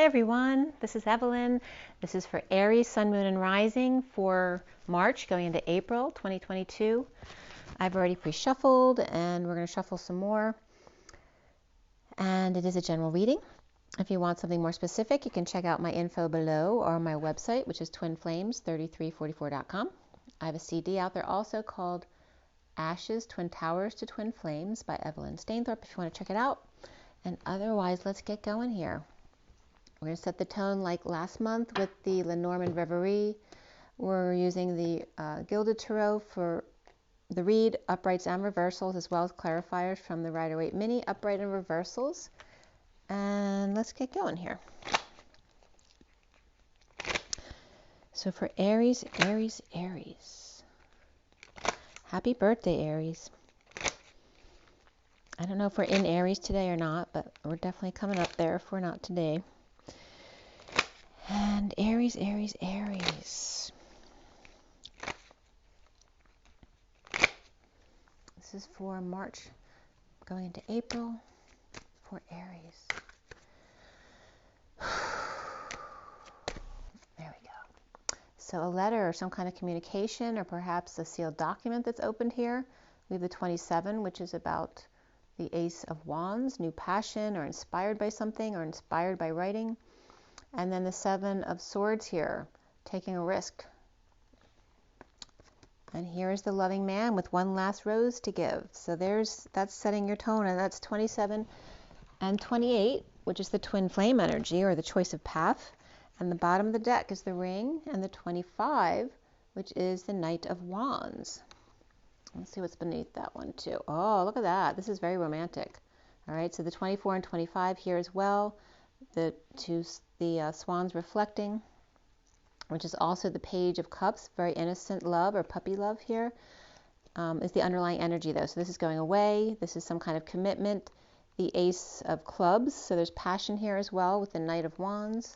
Hi everyone, this is Evelyn. This is for Aries, Sun, Moon, and Rising for March going into April 2022. I've already pre-shuffled and we're going to shuffle some more. And it is a general reading. If you want something more specific, you can check out my info below or my website, which is twinflames3344.com. I have a CD out there also called Ashes, Twin Towers to Twin Flames by Evelyn Stainthorpe if you want to check it out. And otherwise, let's get going here. We're going to set the tone like last month with the LENORMAND REVERIE. We're using the Gilded Tarot for the read, uprights and reversals, as well as clarifiers from the Rider-Waite Mini, upright and reversals. And let's get going here. So for Aries, Aries, Aries. Happy birthday, Aries. I don't know if we're in Aries today or not, but we're definitely coming up there if we're not today. And Aries, Aries, Aries. This is for March going into April for Aries. There we go. So a letter or some kind of communication or perhaps a sealed document that's opened here. We have the 27, which is about the Ace of Wands, new passion or inspired by something or inspired by writing. And then the 7 of Swords here, taking a risk. And here is the loving man with one last rose to give. So that's setting your tone, and that's 27 and 28, which is the twin flame energy or the choice of path. And the bottom of the deck is the ring, and the 25, which is the Knight of Wands. Let's see what's beneath that one too. Oh, look at that. This is very romantic. All right, so the 24 and 25 here as well. The swans reflecting, which is also the Page of Cups, very innocent love or puppy love here, is the underlying energy though. So this is going away. This is some kind of commitment. The Ace of Clubs, so there's passion here as well with the Knight of Wands.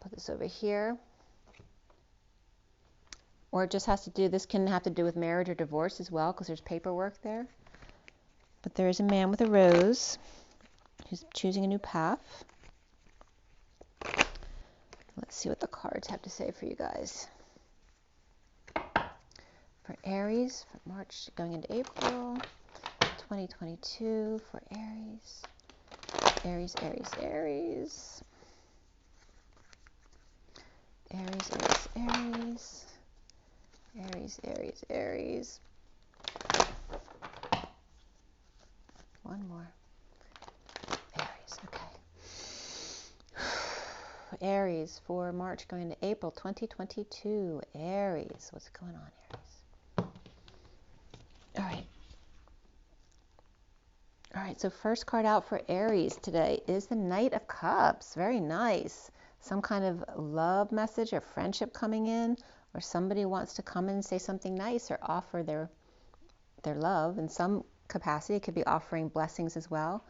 Put this over here. Or it just has to do, this can have to do with marriage or divorce as well because there's paperwork there. But there is a man with a rose who's choosing a new path. Let's see what the cards have to say for you guys. For Aries, for March going into April 2022, for Aries. Aries, Aries, Aries. Aries, Aries, Aries. Aries, Aries, Aries. One more. Aries, okay. Aries for March going into April 2022. Aries, what's going on, Aries? All right. All right, so first card out for Aries today is the Knight of Cups. Very nice. Some kind of love message or friendship coming in, or somebody wants to come in and say something nice or offer their love in some capacity. It could be offering blessings as well.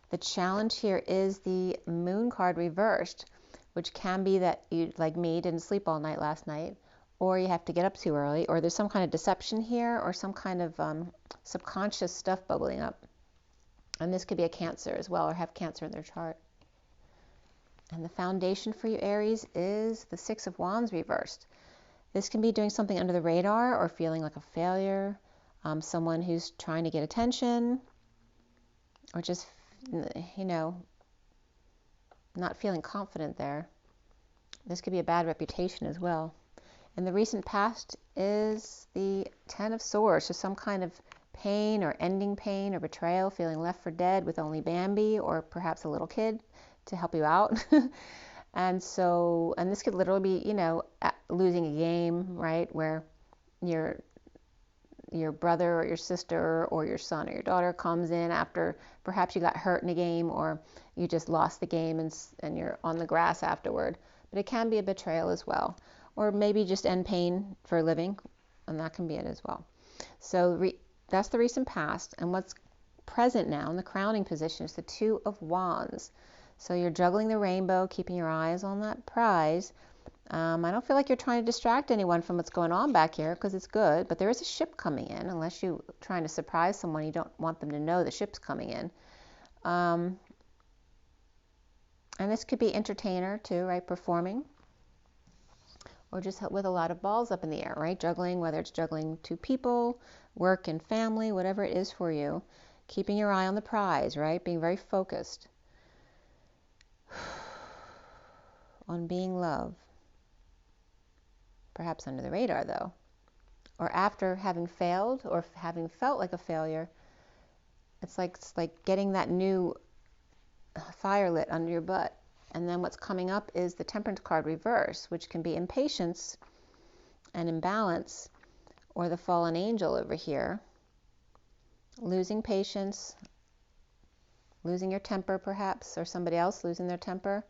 The challenge here is the Moon card reversed, which can be that you, like me, didn't sleep all night last night, or you have to get up too early, or there's some kind of deception here, or some kind of subconscious stuff bubbling up. And this could be a Cancer as well, or have Cancer in their chart. And the foundation for you, Aries, is the 6 of Wands reversed. This can be doing something under the radar or feeling like a failure, someone who's trying to get attention, or just, you know, not feeling confident there. This could be a bad reputation as well. In the recent past is the 10 of Swords, so some kind of pain or ending pain or betrayal, feeling left for dead with only Bambi or perhaps a little kid to help you out. And this could literally be, you know, losing a game, right, where your brother or your sister or your son or your daughter comes in after perhaps you got hurt in a game, or you just lost the game and you're on the grass afterward. But it can be a betrayal as well, or maybe just end pain for a living, and that can be it as well. So that's the recent past, and what's present now in the crowning position is the 2 of Wands. So you're juggling the rainbow, keeping your eyes on that prize. I don't feel like you're trying to distract anyone from what's going on back here because it's good, but there is a ship coming in. Unless you're trying to surprise someone, you don't want them to know the ship's coming in. And And this could be entertainer too, right? Performing. Or just with a lot of balls up in the air, right? Juggling, whether it's juggling two people, work and family, whatever it is for you. Keeping your eye on the prize, right? Being very focused on being love. Perhaps under the radar, though. Or after having failed or having felt like a failure, it's like getting that new fire lit under your butt. And then what's coming up is the Temperance card reverse, which can be impatience and imbalance, or the fallen angel over here. Losing patience, losing your temper perhaps, or somebody else losing their temper.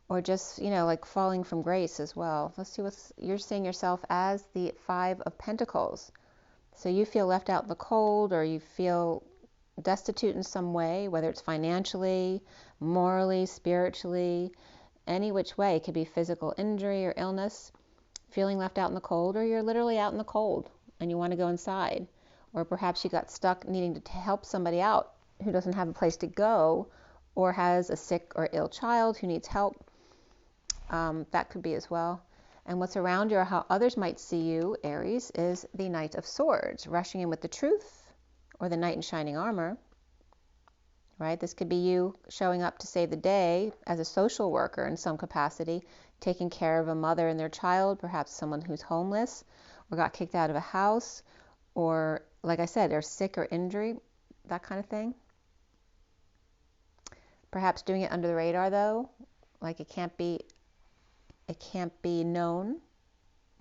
Or just, like falling from grace as well. Let's see what you're seeing yourself as the 5 of Pentacles. So you feel left out in the cold, or you feel destitute in some way, whether it's financially, morally, spiritually, any which way. It could be physical injury or illness, feeling left out in the cold, or you're literally out in the cold and you want to go inside. Or perhaps you got stuck needing to help somebody out who doesn't have a place to go, or has a sick or ill child who needs help. That could be as well. And what's around you, or how others might see you, Aries, is the Knight of Swords, rushing in with the truth, or the Knight in shining armor, right? This could be you showing up to save the day as a social worker in some capacity, taking care of a mother and their child, perhaps someone who's homeless, or got kicked out of a house, or, like I said, they're sick or injury, that kind of thing. Perhaps doing it under the radar, though, like it can't be known.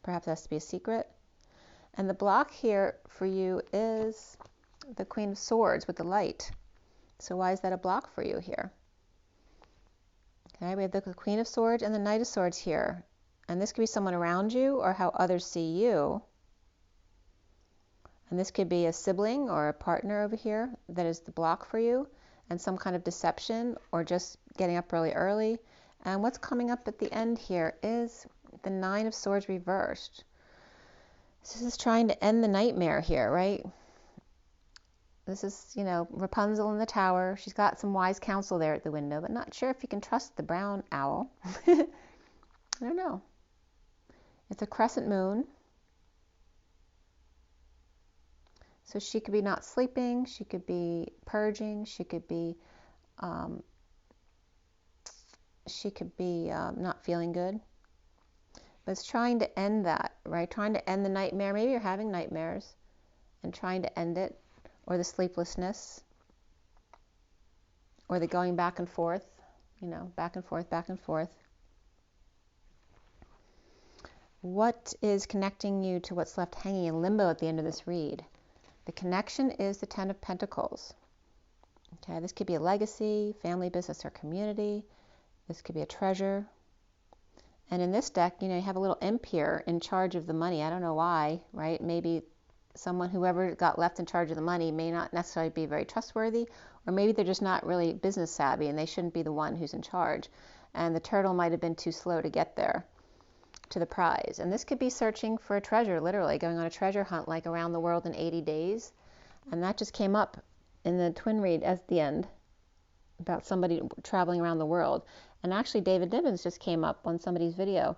Perhaps it has to be a secret. And the block here for you is the Queen of Swords with the light. So why is that a block for you here? Okay, we have the Queen of Swords and the Knight of Swords here. And this could be someone around you, or how others see you. And this could be a sibling or a partner over here that is the block for you, and some kind of deception, or just getting up really early. And what's coming up at the end here is the 9 of Swords reversed. This is trying to end the nightmare here, right? This is, Rapunzel in the tower. She's got some wise counsel there at the window, but not sure if you can trust the brown owl. I don't know. It's a crescent moon. So she could be not sleeping. She could be purging. She could be not feeling good. But it's trying to end that, right? Trying to end the nightmare. Maybe you're having nightmares and trying to end it, or the sleeplessness, or the going back and forth, back and forth, back and forth. What is connecting you to what's left hanging in limbo at the end of this read? The connection is the 10 of Pentacles. Okay, this could be a legacy, family, business, or community. This could be a treasure. And in this deck, you have a little imp here in charge of the money. I don't know why, right? Maybe whoever got left in charge of the money may not necessarily be very trustworthy, or maybe they're just not really business savvy and they shouldn't be the one who's in charge. And the turtle might have been too slow to get there to the prize. And this could be searching for a treasure, literally going on a treasure hunt, like around the world in 80 days. And that just came up in the twin read at the end about somebody traveling around the world. And actually David Nibbins just came up on somebody's video.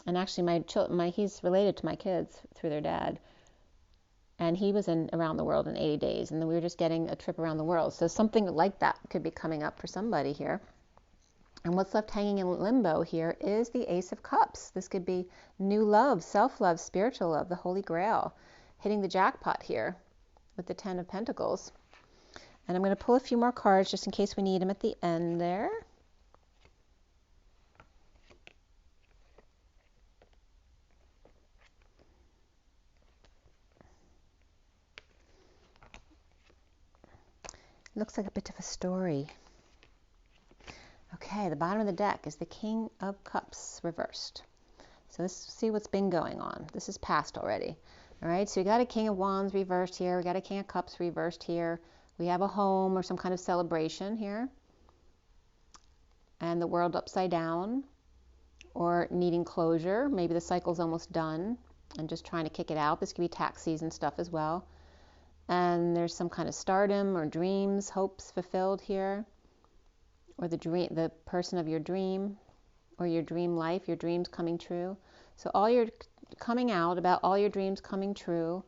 And actually he's related to my kids through their dad. And he was around the world in 80 days. And then we were just getting a trip around the world. So something like that could be coming up for somebody here. And what's left hanging in limbo here is the Ace of Cups. This could be new love, self-love, spiritual love, the Holy Grail, hitting the jackpot here with the 10 of Pentacles. And I'm going to pull a few more cards just in case we need them at the end there. Looks like a bit of a story. Okay, the bottom of the deck is the King of Cups reversed. So let's see what's been going on. This is past already. All right, so we got a King of Wands reversed here. We got a King of Cups reversed here. We have a home or some kind of celebration here. And the world upside down, or needing closure. Maybe the cycle's almost done and just trying to kick it out. This could be tax season stuff as well. And there's some kind of stardom or dreams, hopes fulfilled here. or the person of your dream, or your dream life, your dreams coming true. So all your coming out about all your dreams coming true,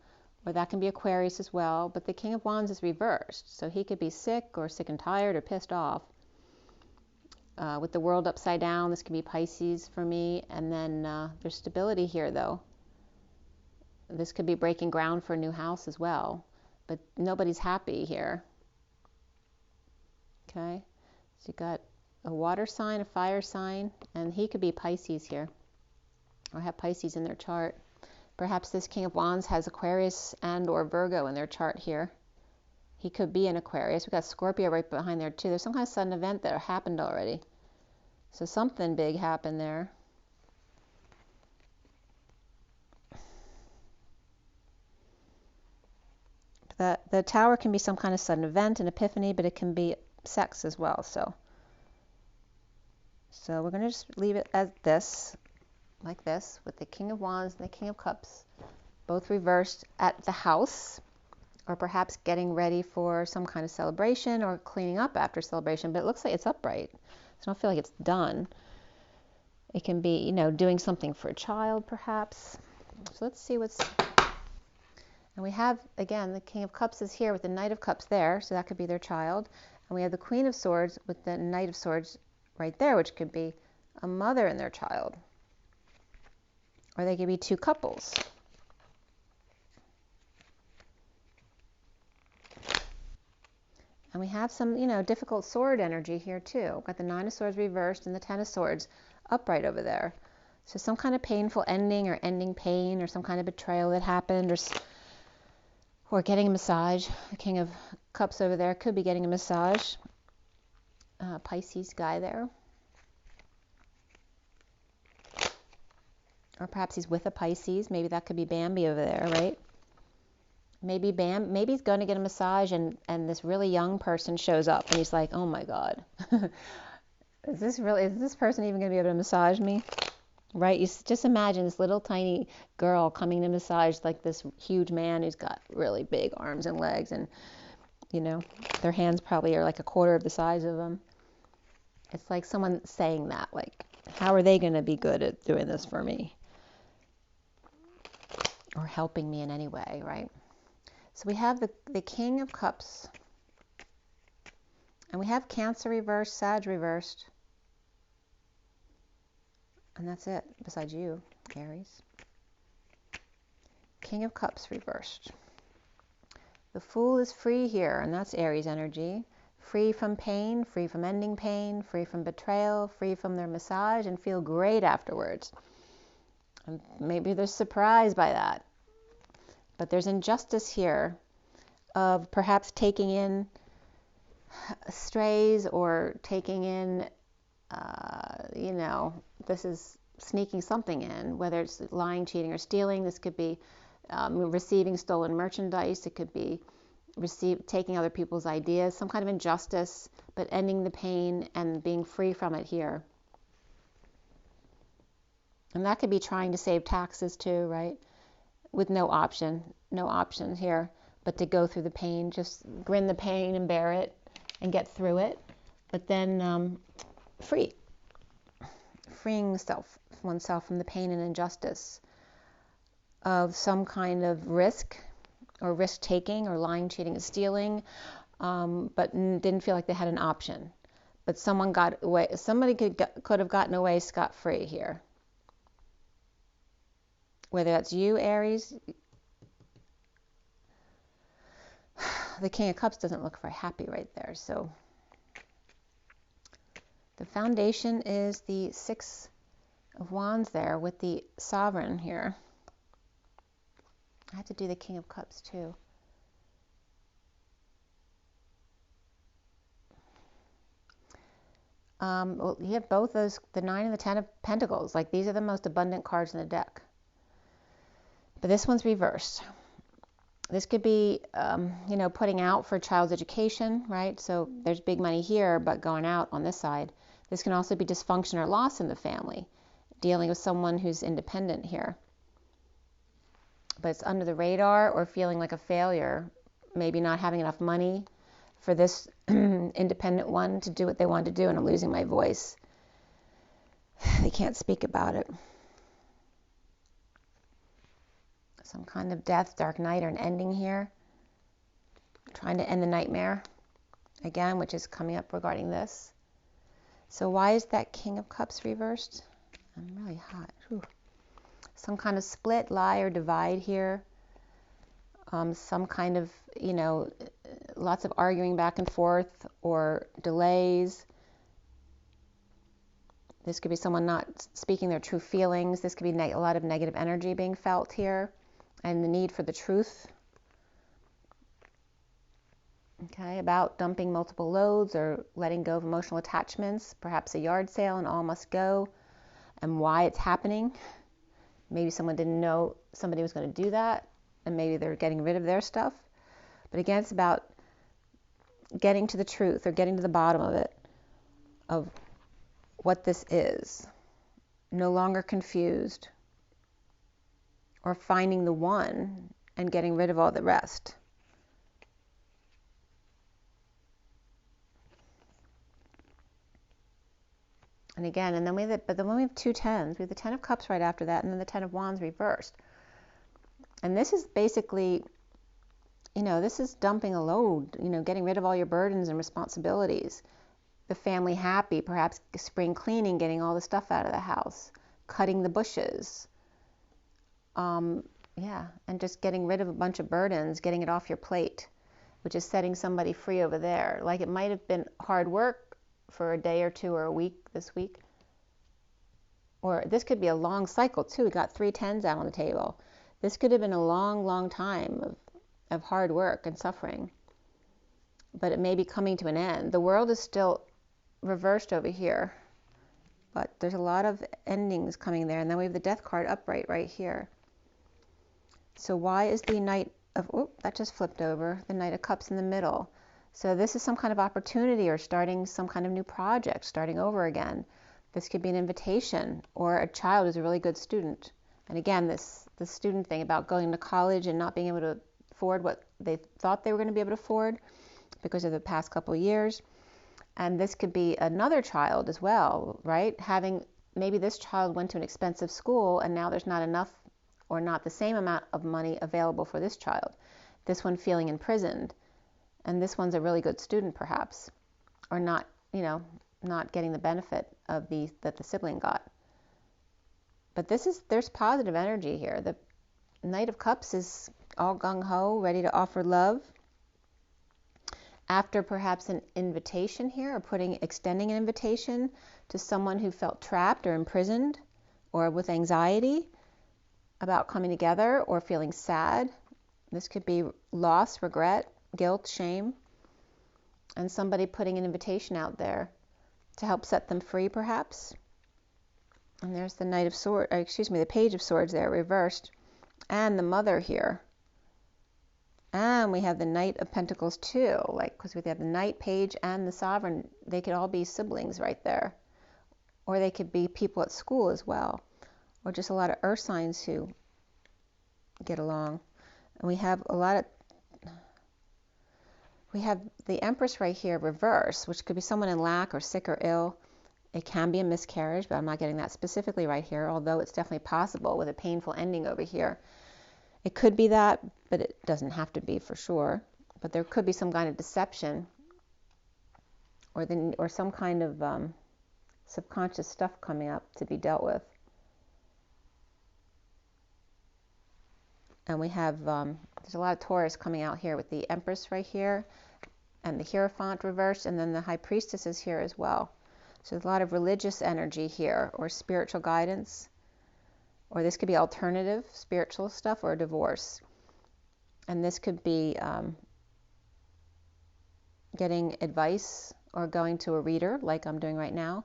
or that can be Aquarius as well, but the King of Wands is reversed. So he could be sick and tired or pissed off. With the world upside down, this can be Pisces for me. And then there's stability here though. This could be breaking ground for a new house as well, but nobody's happy here. Okay, so you got a water sign, a fire sign, and he could be Pisces here, or have Pisces in their chart. Perhaps this King of Wands has Aquarius and or Virgo in their chart here. He could be an Aquarius. We've got Scorpio right behind there too. There's some kind of sudden event that happened already. So something big happened there. The Tower can be some kind of sudden event, an epiphany, but it can be sex as well. So we're going to just leave it as this, like this, with the King of Wands and the King of Cups, both reversed at the house, or perhaps getting ready for some kind of celebration or cleaning up after celebration. But it looks like it's upright, so I don't feel like it's done. It can be, you know, doing something for a child, perhaps. So let's see what's... And we have, again, the King of Cups is here with the Knight of Cups there, so that could be their child. And we have the Queen of Swords with the Knight of Swords right there, which could be a mother and their child. Or they could be two couples. And we have some, you know, difficult sword energy here too. We've got the Nine of Swords reversed and the Ten of Swords upright over there. So some kind of painful ending, or ending pain, or some kind of betrayal that happened, or getting a massage. The King of Cups over there could be getting a massage. Pisces guy there. Or perhaps he's with a Pisces. Maybe that could be Bambi over there, right? Maybe he's going to get a massage, and this really young person shows up and he's like, oh my God, is this person even going to be able to massage me? Right? You just imagine this little tiny girl coming to massage like this huge man who's got really big arms and legs, and you know, their hands probably are like a quarter of the size of them. It's like someone saying that, like, how are they going to be good at doing this for me? Or helping me in any way, right? So we have the King of Cups, and we have Cancer reversed, Sag reversed, and that's it, besides you, Aries. King of Cups reversed. The Fool is free here, and that's Aries energy. Free from pain, free from ending pain, free from betrayal, free from their massage, and feel great afterwards. And maybe they're surprised by that. But there's injustice here of perhaps taking in strays, or taking in, you know, this is sneaking something in, whether it's lying, cheating, or stealing. This could be receiving stolen merchandise. It could be taking other people's ideas, some kind of injustice, but ending the pain and being free from it here. And that could be trying to save taxes too, right? With no option here, but to go through the pain, just grin the pain and bear it and get through it, but then freeing oneself from the pain and injustice of some kind of risk, or risk-taking, or lying, cheating, and stealing, but didn't feel like they had an option. But someone got away. Somebody could have gotten away scot-free here. Whether that's you, Aries. The King of Cups doesn't look very happy right there. So the foundation is the Six of Wands there with the Sovereign here. I have to do the King of Cups too. Well, you have both those, the 9 and the 10 of Pentacles. Like, these are the most abundant cards in the deck. But this one's reversed. This could be, you know, putting out for a child's education, right? So there's big money here, but going out on this side. This can also be dysfunction or loss in the family, dealing with someone who's independent here. But it's under the radar, or feeling like a failure, maybe not having enough money for this independent one to do what they want to do, and I'm losing my voice. They can't speak about it. Some kind of death, dark night, or an ending here. Trying to end the nightmare, again, which is coming up regarding this. So why is that King of Cups reversed? I'm really hot. Whew. Some kind of split, lie, or divide here. Some kind of, lots of arguing back and forth or delays. This could be someone not speaking their true feelings. This could be a lot of negative energy being felt here, and the need for the truth. Okay, about dumping multiple loads or letting go of emotional attachments, perhaps a yard sale and all must go, and why it's happening. Maybe someone didn't know somebody was going to do that, and maybe they're getting rid of their stuff. But again, it's about getting to the truth or getting to the bottom of it, of what this is. No longer confused, or finding the one and getting rid of all the rest. And again, and then we have two tens. We have the Ten of Cups right after that, and then the Ten of Wands reversed. And this is basically, this is dumping a load, getting rid of all your burdens and responsibilities. The family happy, perhaps spring cleaning, getting all the stuff out of the house, cutting the bushes. And just getting rid of a bunch of burdens, getting it off your plate, which is setting somebody free over there. Like, it might have been hard work for a day or two or a week this week. Or this could be a long cycle too. We got 3 tens out on the table. This could have been a long, long time of hard work and suffering. But it may be coming to an end. The world is still reversed over here. But there's a lot of endings coming there. And then we have the Death card upright right here. So why is the Knight of, that just flipped over, the Knight of Cups in the middle? So this is some kind of opportunity or starting some kind of new project, starting over again. This could be an invitation, or a child who's a really good student. And again, the student thing about going to college and not being able to afford what they thought they were going to be able to afford because of the past couple of years. And this could be another child as well, right? Maybe this child went to an expensive school and now there's not enough or not the same amount of money available for this child. This one feeling imprisoned. And this one's a really good student, perhaps, or not, not getting the benefit of that the sibling got. But there's positive energy here. The Knight of Cups is all gung-ho, ready to offer love. After perhaps an invitation here, or extending an invitation to someone who felt trapped or imprisoned, or with anxiety about coming together, or feeling sad. This could be loss, regret, guilt, shame, and somebody putting an invitation out there to help set them free, perhaps. And there's the the Page of Swords there, reversed, and the Mother here. And we have the Knight of Pentacles too, because we have the Knight, Page, and the Sovereign. They could all be siblings right there, or they could be people at school as well, or just a lot of earth signs who get along. And we have the Empress right here, reverse, which could be someone in lack or sick or ill. It can be a miscarriage, but I'm not getting that specifically right here, although it's definitely possible with a painful ending over here. It could be that, but it doesn't have to be for sure. But there could be some kind of deception or some kind of subconscious stuff coming up to be dealt with. And we have, there's a lot of Taurus coming out here with the Empress right here, and the Hierophant reversed, and then the High Priestess is here as well. So there's a lot of religious energy here, or spiritual guidance, or this could be alternative spiritual stuff, or divorce. And this could be getting advice or going to a reader, like I'm doing right now.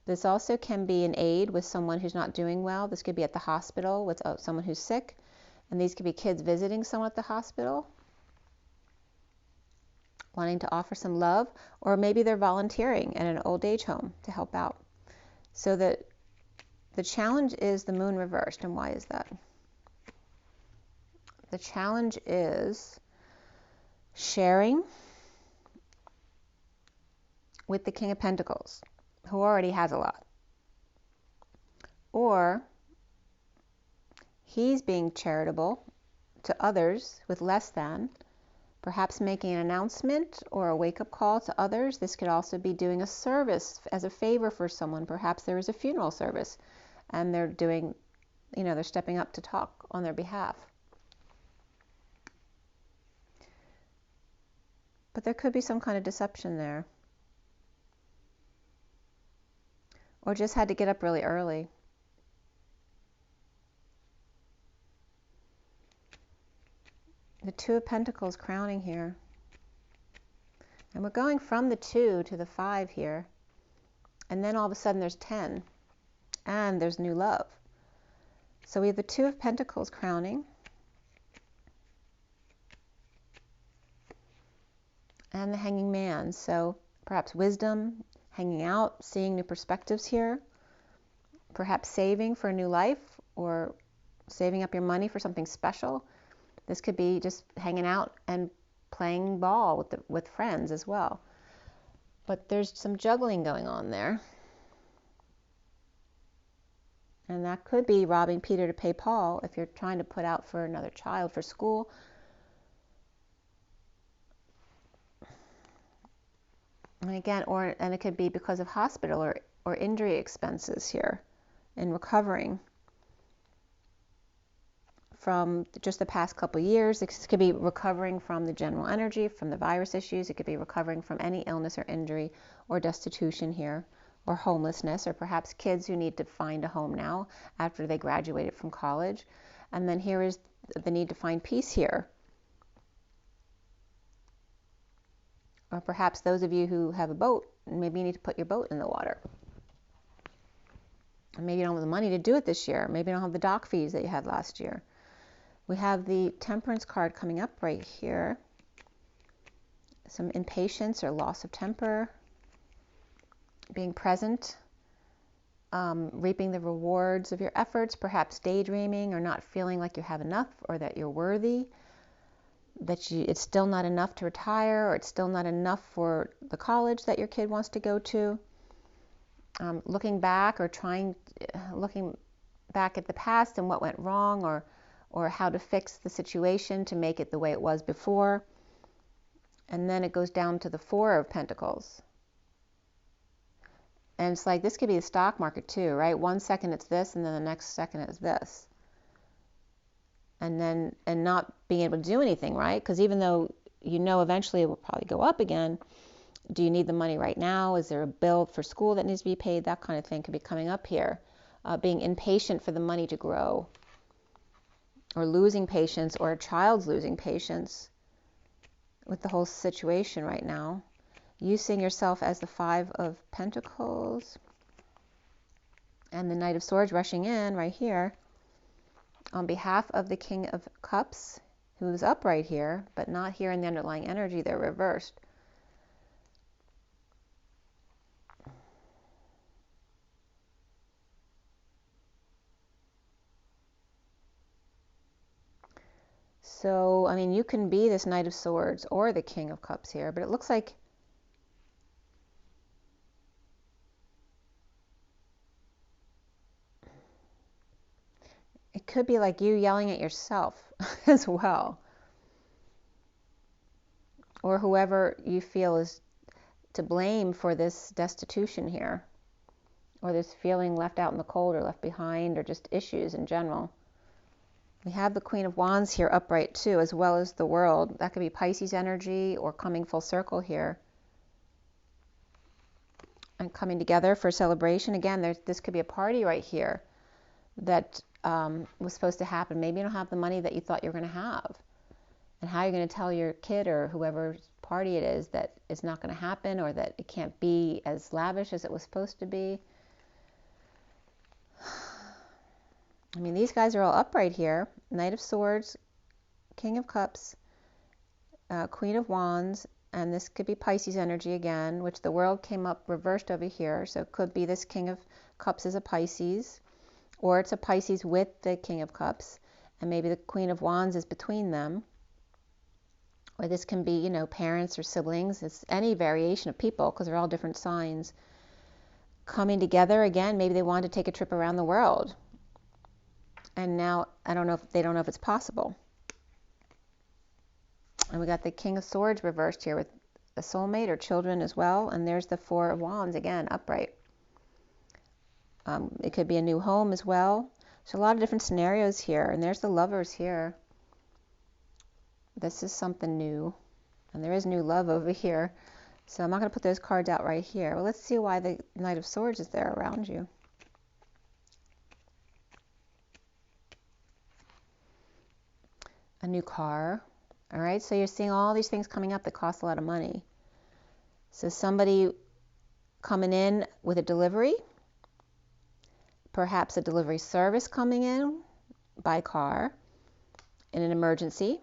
This also can be an aid with someone who's not doing well. This could be at the hospital with someone who's sick. And these could be kids visiting someone at the hospital, wanting to offer some love, or maybe they're volunteering at an old age home to help out. So that the challenge is the Moon reversed. And why is that? The challenge is sharing with the King of Pentacles, who already has a lot. Or he's being charitable to others with less than, perhaps making an announcement or a wake-up call to others. This could also be doing a service as a favor for someone. Perhaps there is a funeral service and they're doing, they're stepping up to talk on their behalf. But there could be some kind of deception there. Or just had to get up really early. The Two of Pentacles crowning here. And we're going from the 2 to the 5 here. And then all of a sudden there's 10. And there's new love. So we have the Two of Pentacles crowning. And the Hanging Man. So perhaps wisdom, hanging out, seeing new perspectives here. Perhaps saving for a new life or saving up your money for something special. This could be just hanging out and playing ball with friends as well. But there's some juggling going on there. And that could be robbing Peter to pay Paul if you're trying to put out for another child for school. And again, and it could be because of hospital or injury expenses here in recovering from just the past couple years. It could be recovering from the general energy, from the virus issues. It could be recovering from any illness or injury or destitution here, or homelessness, or perhaps kids who need to find a home now after they graduated from college. And then here is the need to find peace here. Or perhaps those of you who have a boat, maybe you need to put your boat in the water. And maybe you don't have the money to do it this year. Maybe you don't have the dock fees that you had last year. We have the Temperance card coming up right here. Some impatience or loss of temper. Being present. Reaping the rewards of your efforts. Perhaps daydreaming or not feeling like you have enough or that you're worthy. That it's still not enough to retire, or it's still not enough for the college that your kid wants to go to. Looking back looking back at the past and what went wrong, or how to fix the situation to make it the way it was before. And then it goes down to the Four of Pentacles. And it's like this could be the stock market too, right? One second it's this, and then the next second it's this. And not being able to do anything, right? Because even though eventually it will probably go up again, do you need the money right now? Is there a bill for school that needs to be paid? That kind of thing could be coming up here. Being impatient for the money to grow, or losing patience, or a child's losing patience with the whole situation right now. You seeing yourself as the Five of Pentacles and the Knight of Swords rushing in right here. On behalf of the King of Cups, who's up right here, but not here in the underlying energy, they're reversed. So, I mean, you can be this Knight of Swords or the King of Cups here, but it looks like it could be like you yelling at yourself as well. Or whoever you feel is to blame for this destitution here. Or this feeling left out in the cold or left behind, or just issues in general. We have the Queen of Wands here upright too, as well as the World. That could be Pisces energy or coming full circle here. And coming together for celebration. Again, this could be a party right here that was supposed to happen. Maybe you don't have the money that you thought you were going to have. And how you're going to tell your kid or whoever's party it is that it's not going to happen, or that it can't be as lavish as it was supposed to be. I mean, these guys are all upright here. Knight of Swords, King of Cups, Queen of Wands, and this could be Pisces energy again, which the World came up reversed over here. So it could be this King of Cups is a Pisces, or it's a Pisces with the King of Cups, and maybe the Queen of Wands is between them. Or this can be, parents or siblings. It's any variation of people because they're all different signs coming together. Again, maybe they wanted to take a trip around the world. And now they don't know if it's possible. And we got the King of Swords reversed here with a soulmate or children as well. And there's the Four of Wands again, upright. It could be a new home as well. So a lot of different scenarios here. And there's the Lovers here. This is something new. And there is new love over here. So I'm not going to put those cards out right here. Well, let's see why the Knight of Swords is there around you. A new car. All right, so you're seeing all these things coming up that cost a lot of money. So somebody coming in with a delivery. Perhaps a delivery service coming in by car in an emergency.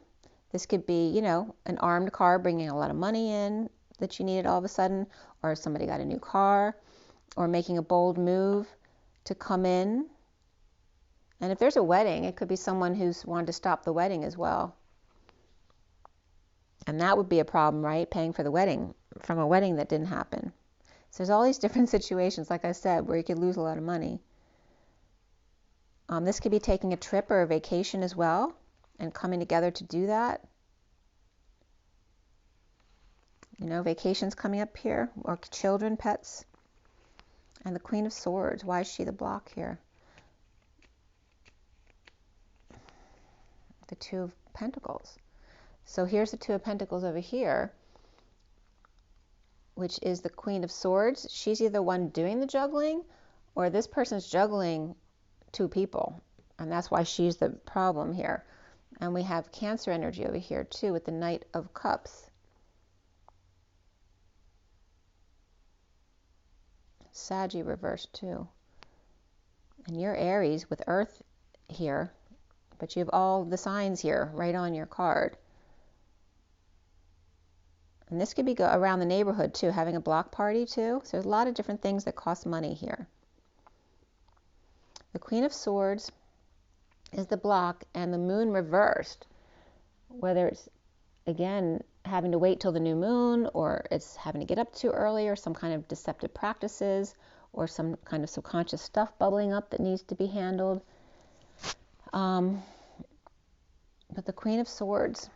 This could be, an armed car bringing a lot of money in that you needed all of a sudden, or somebody got a new car, or making a bold move to come in. And if there's a wedding, it could be someone who's wanted to stop the wedding as well. And that would be a problem, right? Paying for the wedding from a wedding that didn't happen. So there's all these different situations, like I said, where you could lose a lot of money. This could be taking a trip or a vacation as well and coming together to do that. Vacations coming up here, or children, pets. And the Queen of Swords, why is she the block here? The Two of Pentacles. So here's the Two of Pentacles over here, which is the Queen of Swords. She's either one doing the juggling, or this person's juggling two people, and that's why she's the problem here. And we have Cancer energy over here too with the Knight of Cups. Saggy reversed too. And you're Aries with Earth here, but you have all the signs here right on your card. And this could be around the neighborhood too, having a block party too. So there's a lot of different things that cost money here. The Queen of Swords is the block, and the Moon reversed. Whether it's, again, having to wait till the new moon, or it's having to get up too early, or some kind of deceptive practices, or some kind of subconscious stuff bubbling up that needs to be handled. But the Queen of Swords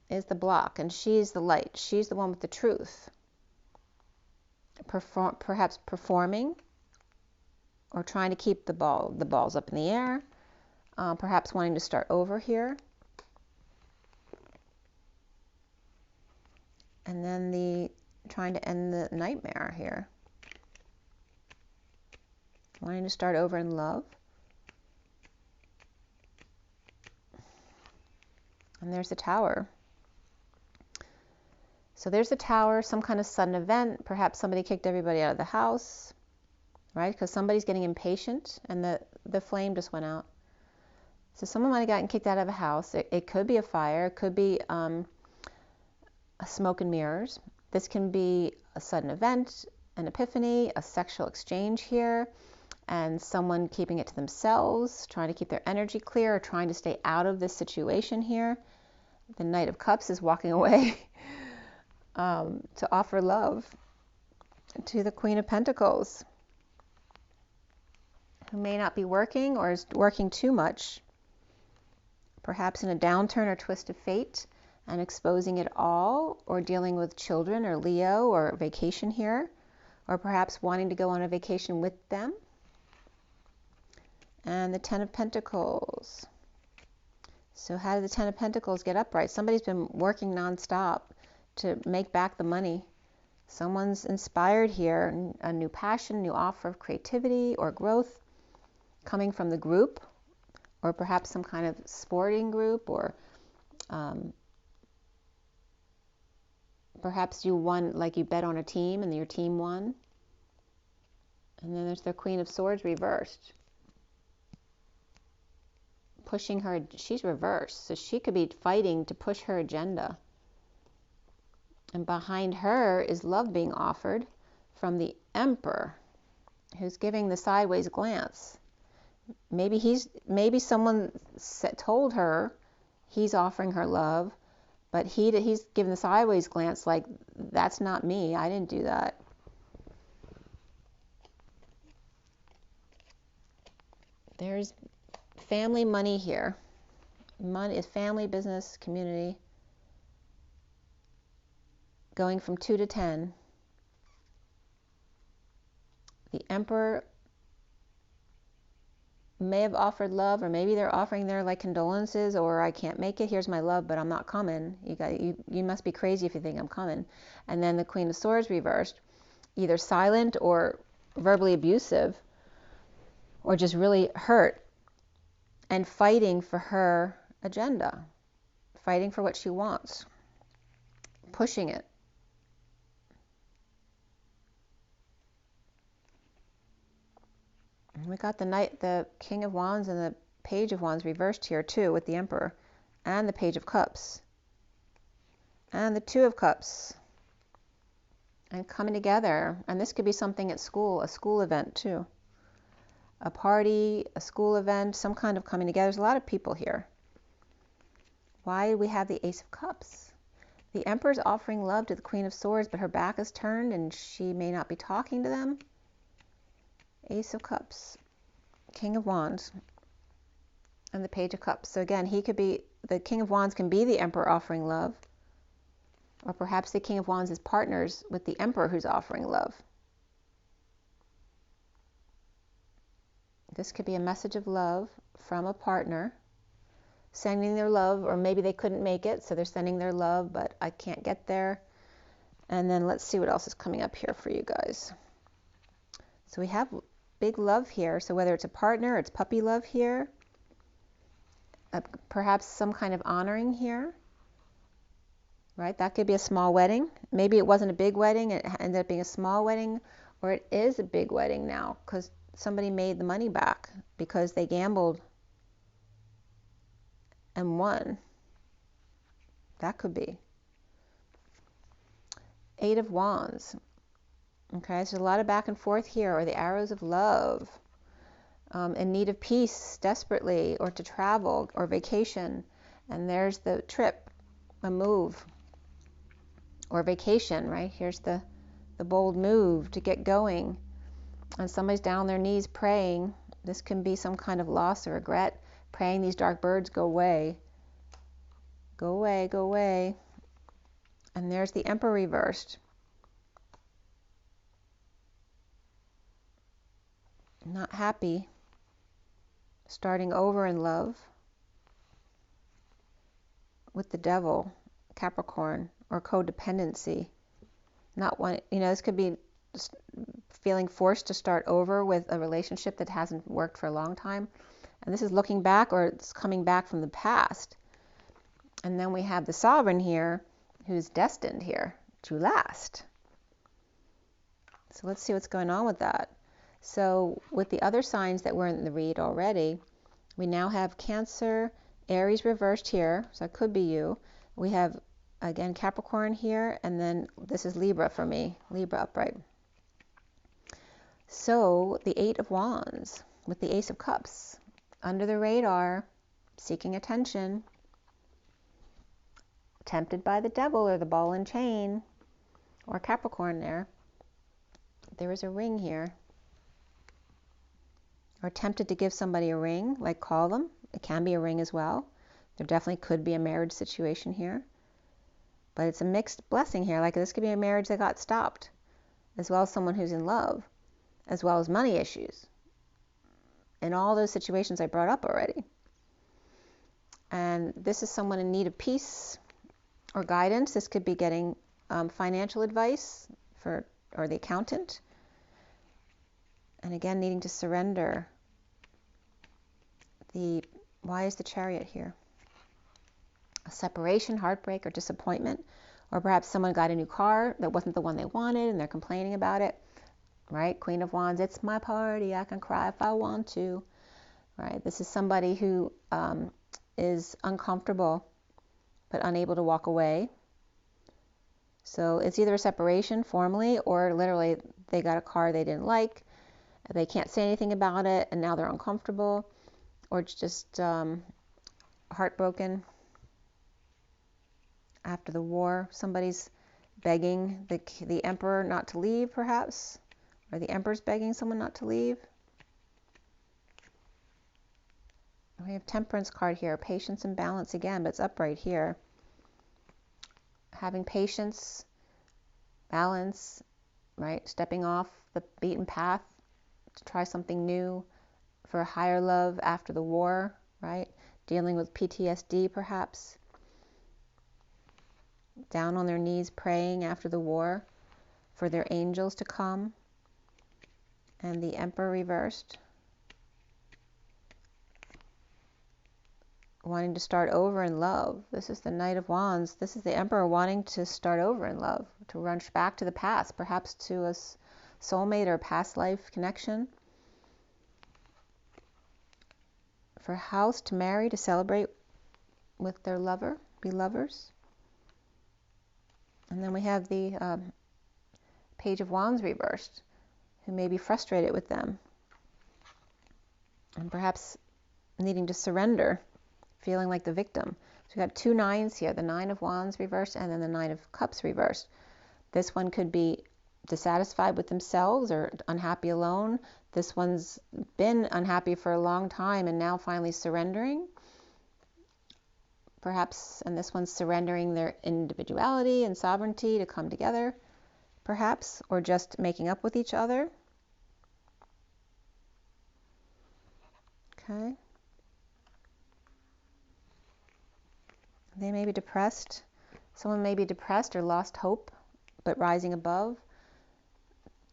is the block, and she's the light. She's the one with the truth. Perhaps performing, or trying to keep the balls up in the air. Perhaps wanting to start over here. And then trying to end the nightmare here. Wanting to start over in love. And there's the Tower. So there's the Tower, some kind of sudden event. Perhaps somebody kicked everybody out of the house, right? Because somebody's getting impatient and the flame just went out. So someone might have gotten kicked out of a house. It could be a fire. It could be a smoke and mirrors. This can be a sudden event, an epiphany, a sexual exchange here, and someone keeping it to themselves, trying to keep their energy clear, or trying to stay out of this situation here. The Knight of Cups is walking away to offer love to the Queen of Pentacles, who may not be working or is working too much, perhaps in a downturn or twist of fate, and exposing it all, or dealing with children or Leo or vacation here, or perhaps wanting to go on a vacation with them. And the Ten of Pentacles. So how did the Ten of Pentacles get upright? Somebody's been working nonstop to make back the money. Someone's inspired here, a new passion, new offer of creativity or growth coming from the group, or perhaps some kind of sporting group, or perhaps you won, like you bet on a team and your team won. And then there's the Queen of Swords reversed. Pushing her, she's reversed, so she could be fighting to push her agenda. And behind her is love being offered from the Emperor, who's giving the sideways glance. Maybe someone told her he's offering her love, But he's giving the sideways glance like, that's not me. I didn't do that. There's family money here. Money is family, business, community. Going from 2 to 10. The Emperor may have offered love, or maybe they're offering their like condolences, or I can't make it, here's my love, but I'm not coming. You must be crazy if you think I'm coming. And then the Queen of Swords reversed, either silent or verbally abusive, or just really hurt and fighting for her agenda, fighting for what she wants, pushing it. We got the King of Wands and the Page of Wands reversed here too, with the Emperor, and the Page of Cups, and the Two of Cups, and coming together. And this could be something at school, a school event too, a party, a school event, some kind of coming together. There's a lot of people here. Why do we have the Ace of Cups? The Emperor's offering love to the Queen of Swords, but her back is turned and she may not be talking to them. Ace of Cups, King of Wands, and the Page of Cups. So again, the King of Wands can be the Emperor offering love, or perhaps the King of Wands is partners with the Emperor who's offering love. This could be a message of love from a partner, sending their love, or maybe they couldn't make it, so they're sending their love, but I can't get there. And then let's see what else is coming up here for you guys. So we have big love here. So whether it's a partner, it's puppy love here, perhaps some kind of honoring here, right? That could be a small wedding. Maybe it wasn't a big wedding, it ended up being a small wedding, or it is a big wedding now because somebody made the money back because they gambled and won. That could be. Eight of Wands. Okay, so there's a lot of back and forth here, or the arrows of love, in need of peace desperately, or to travel, or vacation. And there's the trip, a move, or vacation, right? Here's the bold move to get going. And somebody's down on their knees praying. This can be some kind of loss or regret, praying these dark birds go away. Go away, go away. And there's the Emperor reversed. Not happy, starting over in love with the Devil, Capricorn, or codependency. Not one, this could be feeling forced to start over with a relationship that hasn't worked for a long time. And this is looking back, or it's coming back from the past. And then we have the Sovereign here, who's destined here to last. So let's see what's going on with that. So with the other signs that were in the read already, we now have Cancer, Aries reversed here, so it could be you. We have, again, Capricorn here, and then this is Libra for me, Libra upright. So the Eight of Wands with the Ace of Cups, under the radar, seeking attention, tempted by the Devil or the ball and chain, or Capricorn there. There is a ring here. Or tempted to give somebody a ring, like call them. It can be a ring as well. There definitely could be a marriage situation here. But it's a mixed blessing here. Like this could be a marriage that got stopped, as well as someone who's in love, as well as money issues. In all those situations I brought up already. And this is someone in need of peace or guidance. This could be getting financial advice or the accountant. And again, needing to surrender. Why is the Chariot here? A separation, heartbreak, or disappointment. Or perhaps someone got a new car that wasn't the one they wanted and they're complaining about it. Right? Queen of Wands, it's my party. I can cry if I want to. Right? This is somebody who is uncomfortable but unable to walk away. So it's either a separation formally, or literally they got a car they didn't like. They can't say anything about it, and now they're uncomfortable, or it's just heartbroken. after the war. Somebody's begging the emperor not to leave, perhaps, or the emperor's begging someone not to leave. We have Temperance card here, patience and balance again, but it's upright here. Having patience, balance, right? Stepping off the beaten path to try something new for a higher love after the war, right? Dealing with PTSD, perhaps. Down on their knees praying after the war for their angels to come. And the Emperor reversed. Wanting to start over in love. This is the Knight of Wands. This is the Emperor wanting to start over in love, to run back to the past, perhaps to a soulmate or a past life connection. For House, to marry, to celebrate with their lover, be lovers. And then we have the Page of Wands reversed, who may be frustrated with them and perhaps needing to surrender, feeling like the victim. So we've got two nines here, the Nine of Wands reversed and then the Nine of Cups reversed. This one could be dissatisfied with themselves or unhappy alone. This one's been unhappy for a long time and now finally surrendering. Perhaps, and this one's surrendering their individuality and sovereignty to come together, perhaps, or just making up with each other. Okay. They may be depressed. Someone may be depressed or lost hope, but rising above.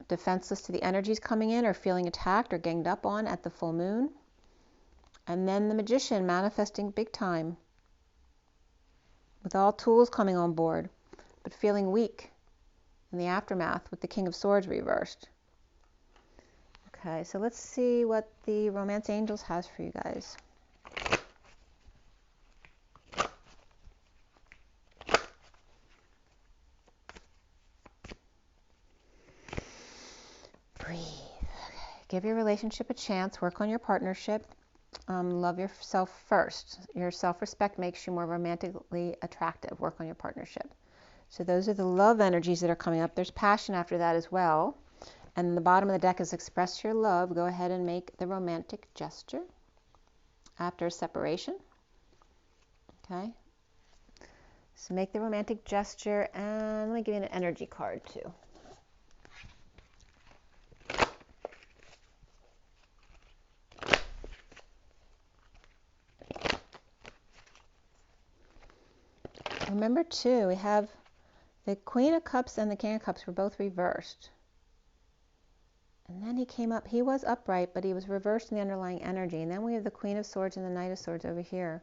Defenseless to the energies coming in or feeling attacked or ganged up on at the full moon. And then the Magician manifesting big time, with all tools coming on board, but feeling weak in the aftermath with the King of Swords reversed. Okay, so let's see what the Romance Angels has for you guys. Breathe. Okay. Give your relationship a chance. Work on your partnership. Love yourself first. Your self-respect makes you more romantically attractive. Work on your partnership. So those are the love energies that are coming up. There's passion after that as well. And the bottom of the deck is express your love. Go ahead and make the romantic gesture after separation. Okay. So make the romantic gesture, and let me give you an energy card too. Remember too, we have the Queen of Cups and the King of Cups were both reversed. And then he came up, he was upright, but he was reversed in the underlying energy. And then we have the Queen of Swords and the Knight of Swords over here,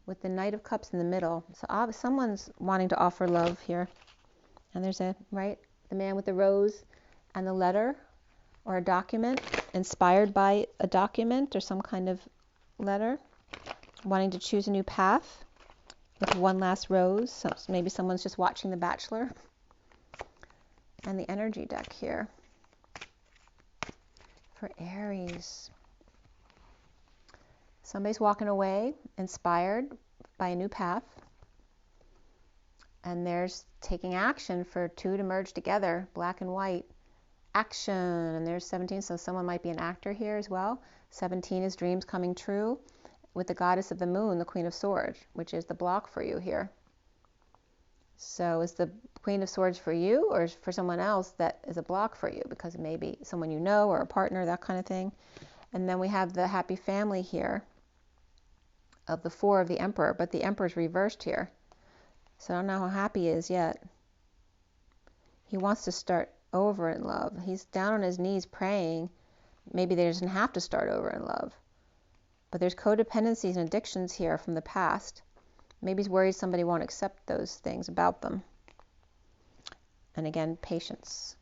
with the Knight of Cups in the middle. So someone's wanting to offer love here. And there's the man with the rose and the letter or a document, inspired by a document or some kind of letter, wanting to choose a new path with one last rose. So maybe someone's just watching The Bachelor. And the energy deck here for Aries. Somebody's walking away, inspired by a new path. And there's taking action for two to merge together, black and white. Action. And there's 17, so someone might be an actor here as well. 17 is dreams coming true, with the Goddess of the Moon, the Queen of Swords, which is the block for you here. So is the Queen of Swords for you, or for someone else that is a block for you, because it may be someone you know or a partner, that kind of thing. And then we have the happy family here of the Four of the Emperor, but the Emperor's reversed here. So I don't know how happy he is yet. He wants to start over in love. He's down on his knees praying. Maybe they doesn't have to start over in love. But there's codependencies and addictions here from the past. Maybe he's worried somebody won't accept those things about them. And again, patience.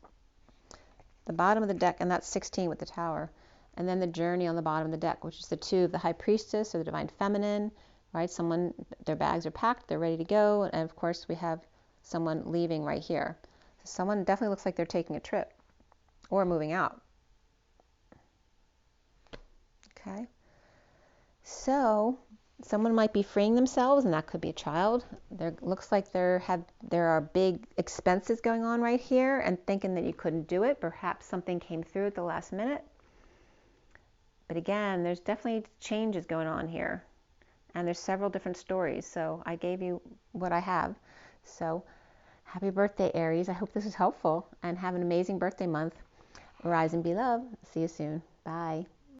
The bottom of the deck, and that's 16 with the Tower. And then the Journey on the bottom of the deck, which is the two of the High Priestess or the Divine Feminine, right? Someone, their bags are packed, they're ready to go. And of course, we have someone leaving right here. So someone definitely looks like they're taking a trip or moving out. Okay. So Someone might be freeing themselves, and that could be a child. There looks like there are big expenses going on right here, and thinking that you couldn't do it. Perhaps something came through at the last minute. But again, there's definitely changes going on here, and there's several different stories. So I gave you what I have. So happy birthday, Aries. I hope this was helpful, and have an amazing birthday month. Rise and be love. See you soon. Bye.